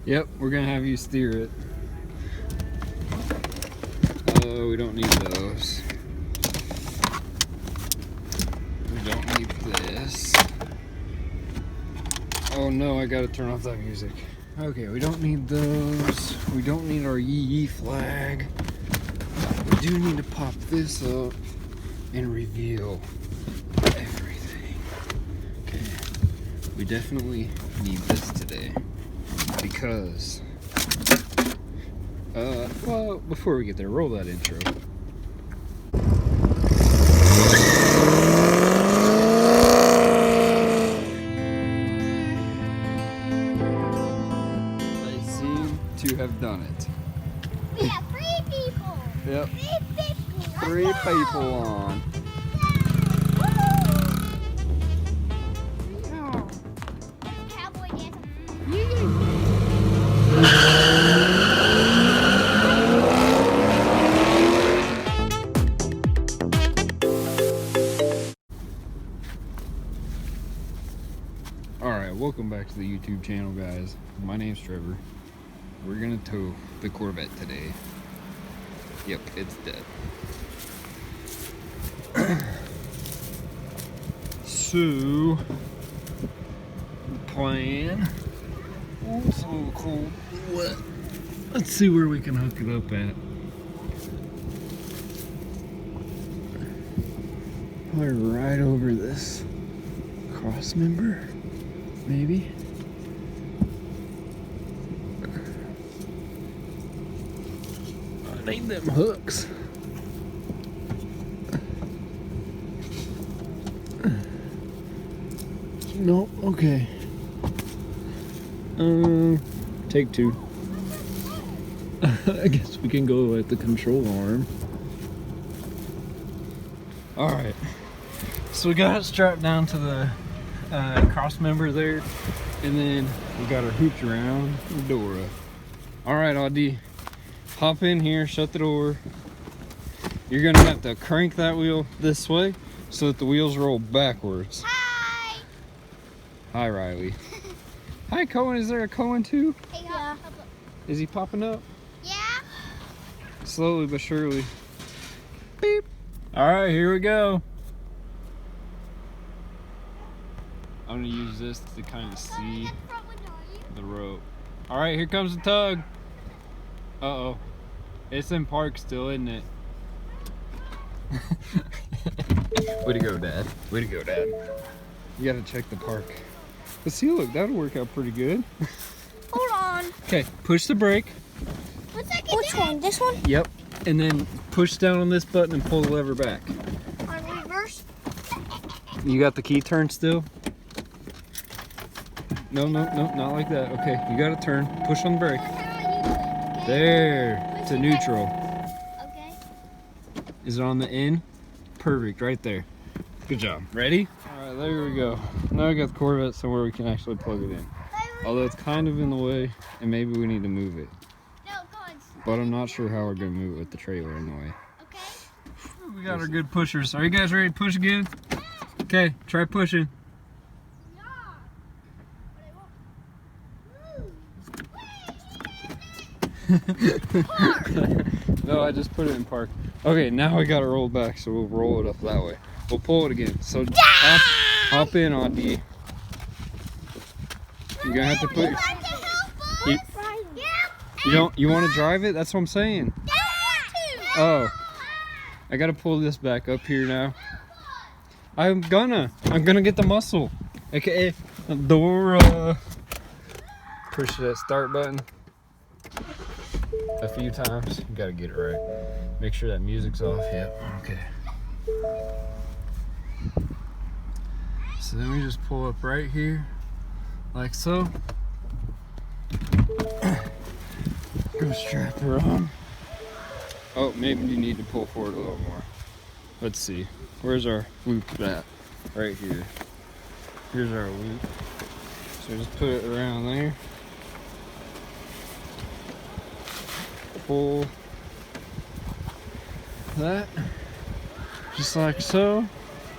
Yep, we're gonna have you steer it. Oh, we don't need those. We don't need this. Oh no, I gotta turn off that music. Okay, we don't need those. We don't need our yee flag. We do need to pop this up and reveal everything. Okay, we definitely need this today because, well, before we get there, roll that intro. To have done it. We have 3 people. Yep. 3 people. 3 people on. Oh. Cowboy dance. Alright, welcome back to the YouTube channel, guys. My name's Trevor. We're gonna tow the Corvette today. Yep, it's dead. So, the plan. Oh, so cold. What? Let's see where we can hook it up at. Probably right over this cross member, maybe. I need them hooks. No, okay. Take 2. I guess we can go at the control arm. Alright. So we got it strapped down to the cross member there. And then we got our hoops around the door. Alright, Audie. Hop in here, shut the door. You're gonna have to crank that wheel this way so that the wheels roll backwards. Hi. Hi, Riley. Hi, Cohen. Is there a Cohen too? Hey, yeah. Is he popping up? Yeah. Slowly but surely. Beep. All right, here we go. I'm gonna use this to kind of see the rope. All right, here comes the tug. Uh-oh. It's in park still, isn't it? Way to go, Dad. Way to go, Dad. You gotta check the park. But see, look, that'll work out pretty good. Hold on. Okay, push the brake. Which one? This one? Yep. And then push down on this button and pull the lever back. On reverse? You got the key turned still? No, not like that. Okay, you gotta turn. Push on the brake. There, to neutral. Okay. Is it on the end? Perfect, right there. Good job. Ready? All right, there we go. Now we got the Corvette somewhere we can actually plug it in. Although it's kind of in the way, and maybe we need to move it. No, go on. But I'm not sure how we're gonna move it with the trailer in the way. Okay. We got our good pushers. Are you guys ready to push again? Okay, try pushing. No, I just put it in park. Okay, now we got it rolled back, so we'll roll it up that way. We'll pull it again. So hop in, Audie. You're gonna have to put. You want to drive it? That's what I'm saying. Oh, I gotta pull this back up here now. I'm gonna get the muscle. AKA Dora. Push that start button a few times. You gotta get it right. Make sure that music's off. Yep. Okay. So then we just pull up right here, like so. Go strap her on. Oh, maybe you need to pull forward a little more. Let's see. Where's our loop at? Right here. Here's our loop. So just put it around there. Pull that. Just like so.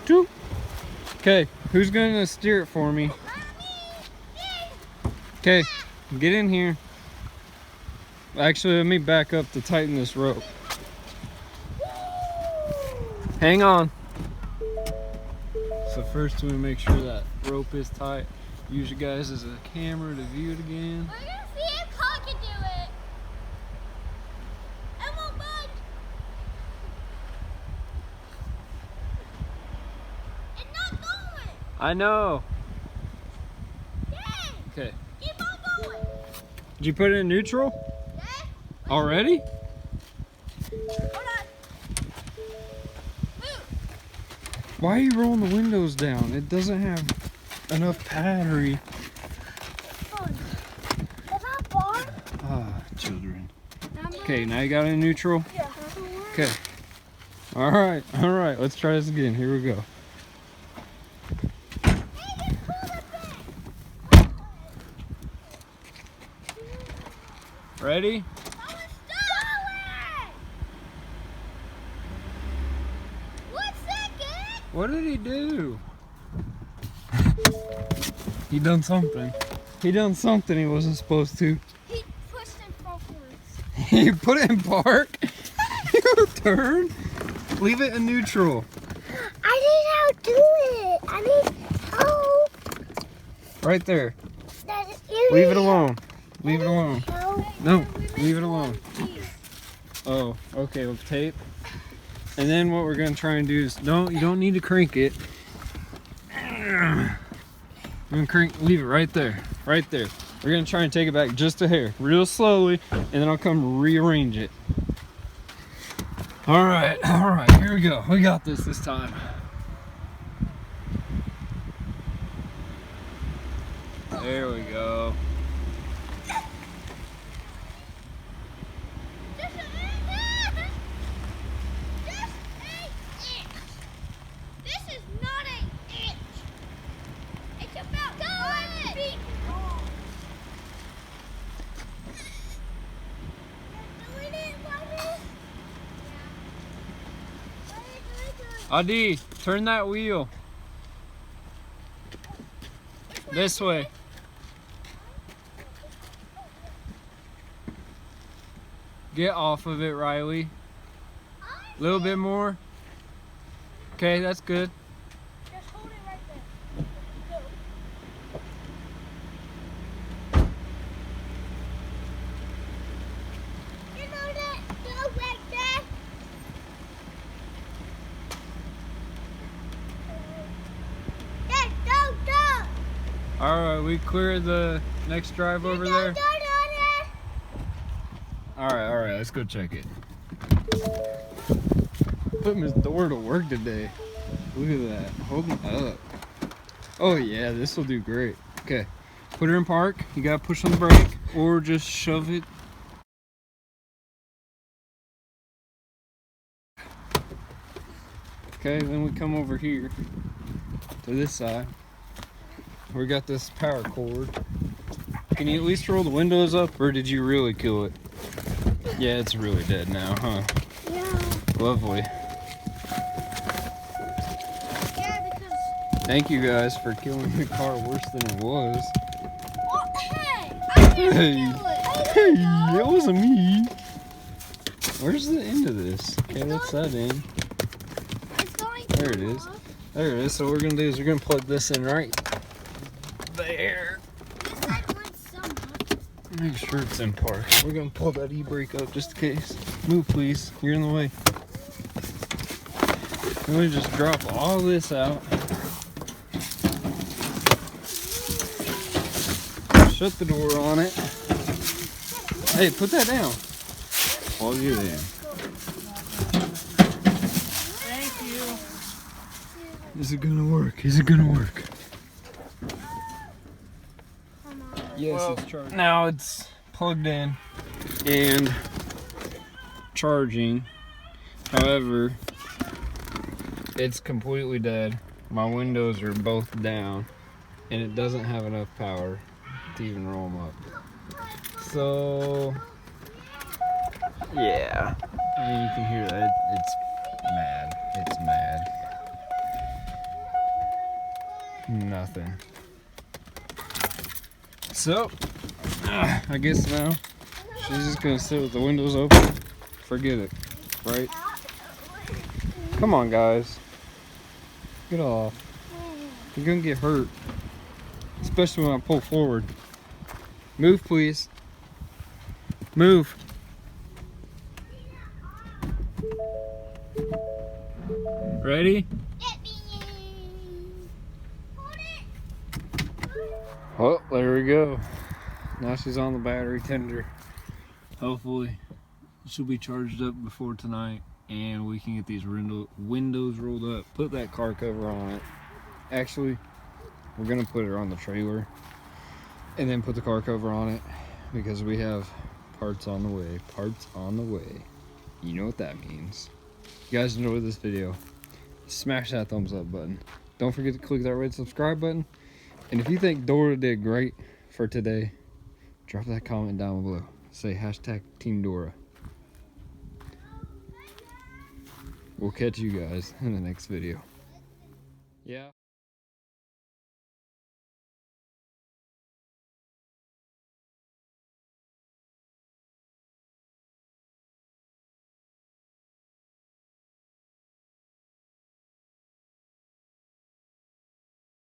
Doop. Okay, who's gonna steer it for me? Okay, get in here. Actually, let me back up to tighten this rope. Hang on. So first we make sure that rope is tight. Use you guys as a camera to view it again. We're gonna see if Paul can do it. It won't budge. It's not going. I know. Dang. Okay. Keep on going. Did you put it in neutral? Yeah. Already? Hold on. Move. Why are you rolling the windows down? It doesn't have enough battery. Fun. Is that fun? Ah, children. Okay, now you got it in neutral? Yeah. Okay. Alright, let's try this again. Here we go. Ready? What did he do? He done something. He done something he wasn't supposed to. He pushed him backwards. He put it in park. You turn. Leave it in neutral. I need help do it. I need help. Right there. You Leave need it alone. Leave it alone. help. No, leave it alone. Oh, okay, with tape. And then what we're gonna try and do is, no, you don't need to crank it. We're gonna leave it right there, right there. We're gonna try and take it back just a hair, real slowly, and then I'll come rearrange it. All right, here we go. We got this time. There we go. Adi, turn that wheel. This way. Get off of it, Riley. A little bit more. Okay, that's good. Just hold it right there. Go. You know that? Go right there. Dad, go. Alright, we clear the next drive over there. Alright, let's go check it. Putting his door to work today. Look at that, holding up. Oh yeah, this will do great. Okay, put her in park. You gotta push on the brake or just shove it. Okay, then we come over here to this side. We got this power cord. Can you at least roll the windows up, or did you really kill it? Yeah, it's really dead now, huh? Yeah. Lovely. Yeah, because. Thank you guys for killing the car worse than it was. Oh, hey! I didn't Hey. do it. Hey, it wasn't me. Where's the end of this? Okay, that's that end. It's going There it is. There it is. So what we're gonna do is we're gonna plug this in right there. This side wants so much. Make sure it's in park. We're gonna pull that e-brake up just in case. Move, please. You're in the way. And we just drop all this out. Shut the door on it. Hey, put that down. While you're there. Thank you. Is it gonna work? Is it gonna work? Yes, Well, it's charging. Now it's plugged in and charging. However, it's completely dead. My windows are both down and it doesn't have enough power to even roll them up. So, yeah. I mean, you can hear that. It's mad. It's mad. Nothing. So, I guess now it's She's just gonna sit with the windows open. Forget it, right? Come on, guys. Get off. You're gonna get hurt. Especially when I pull forward. Move, please. Move. Ready? Oh, there we go. Now she's on the battery tender. Hopefully she'll be charged up before tonight and we can get these windows rolled up. Put that car cover on it. Actually, we're gonna put her on the trailer and then put the car cover on it because we have parts on the way. Parts on the way. You know what that means. If you guys enjoyed this video, smash that thumbs up button. Don't forget to click that red subscribe button. And if you think Dora did great for today, drop that comment down below. Say hashtag Team Dora. We'll catch you guys in the next video. Yeah.